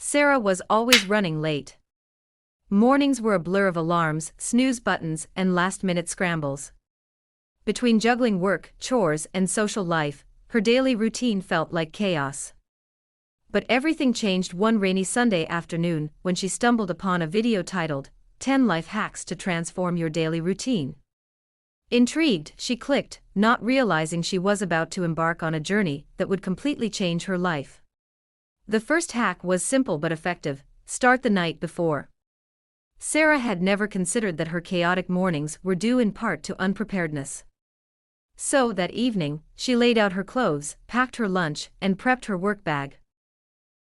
Sarah was always running late. Mornings were a blur of alarms, snooze buttons, and last-minute scrambles. Between juggling work, chores, and social life, her daily routine felt like chaos. But everything changed one rainy Sunday afternoon when she stumbled upon a video titled, 10 Life Hacks to Transform Your Daily Routine. Intrigued, she clicked, not realizing she was about to embark on a journey that would completely change her life. The first hack was simple but effective: start the night before. Sarah had never considered that her chaotic mornings were due in part to unpreparedness. So that evening, she laid out her clothes, packed her lunch, and prepped her work bag.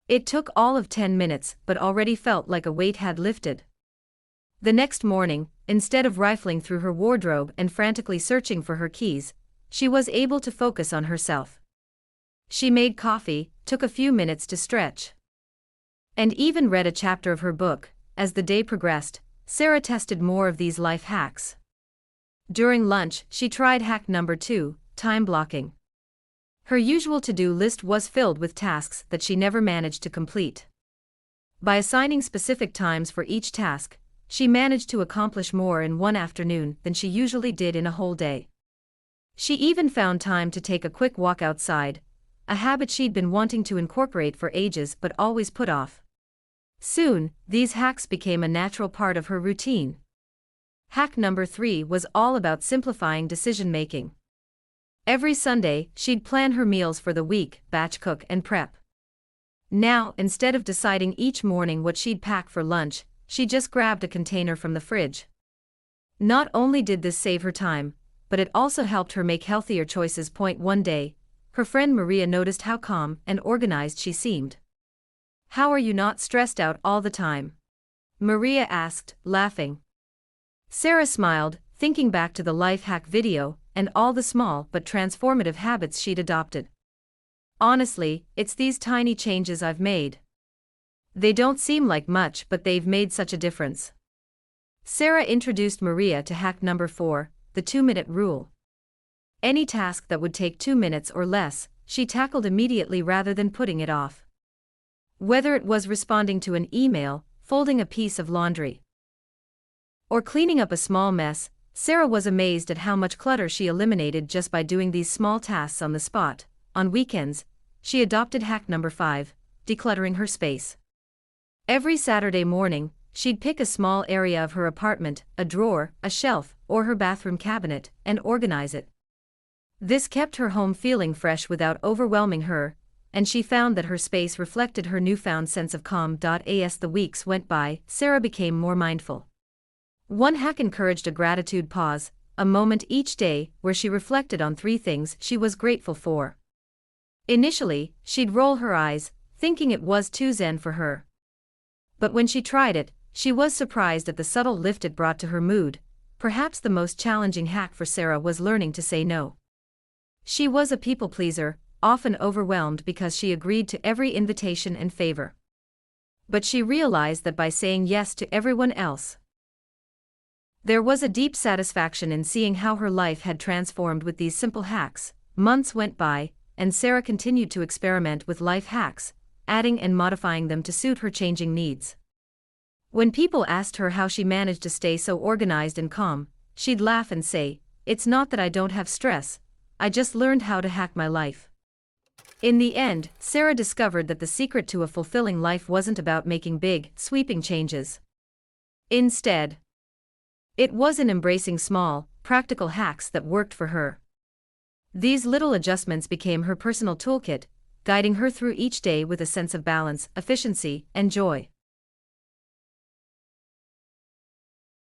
It took all of 10 minutes, but already felt like a weight had lifted. The next morning, instead of rifling through her wardrobe and frantically searching for her keys, she was able to focus on herself. She made coffee, took a few minutes to stretch, and even read a chapter of her book. As the day progressed, Sarah tested more of these life hacks. During lunch, she tried hack number 2, time blocking. Her usual to-do list was filled with tasks that she never managed to complete. By assigning specific times for each task, she managed to accomplish more in one afternoon than she usually did in a whole day. She even found time to take a quick walk outside, a habit she'd been wanting to incorporate for ages but always put off. Soon, these hacks became a natural part of her routine. Hack number 3 was all about simplifying decision-making. Every Sunday, she'd plan her meals for the week, batch cook and prep. Now, instead of deciding each morning what she'd pack for lunch, she just grabbed a container from the fridge. Not only did this save her time, but it also helped her make healthier choices. One day, her friend Maria noticed how calm and organized she seemed. "How are you not stressed out all the time?" Maria asked, laughing. Sarah smiled, thinking back to the life hack video and all the small but transformative habits she'd adopted. "Honestly, it's these tiny changes I've made. They don't seem like much, but they've made such a difference." Sarah introduced Maria to hack number 4, the 2-minute rule. Any task that would take 2 minutes or less, she tackled immediately rather than putting it off. Whether it was responding to an email, folding a piece of laundry, or cleaning up a small mess, Sarah was amazed at how much clutter she eliminated just by doing these small tasks on the spot. On weekends, she adopted hack number 5, decluttering her space. Every Saturday morning, she'd pick a small area of her apartment, a drawer, a shelf, or her bathroom cabinet, and organize it. This kept her home feeling fresh without overwhelming her, and she found that her space reflected her newfound sense of calm. As the weeks went by, Sarah became more mindful. One hack encouraged a gratitude pause, a moment each day where she reflected on 3 things she was grateful for. Initially, she'd roll her eyes, thinking it was too zen for her. But when she tried it, she was surprised at the subtle lift it brought to her mood. Perhaps the most challenging hack for Sarah was learning to say no. She was a people pleaser, often overwhelmed because she agreed to every invitation and favor. But she realized that by saying yes to everyone else, there was a deep satisfaction in seeing how her life had transformed with these simple hacks. Months went by, and Sarah continued to experiment with life hacks, adding and modifying them to suit her changing needs. When people asked her how she managed to stay so organized and calm, she'd laugh and say, "It's not that I don't have stress, I just learned how to hack my life." In the end, Sarah discovered that the secret to a fulfilling life wasn't about making big, sweeping changes. Instead, it was in embracing small, practical hacks that worked for her. These little adjustments became her personal toolkit, guiding her through each day with a sense of balance, efficiency, and joy.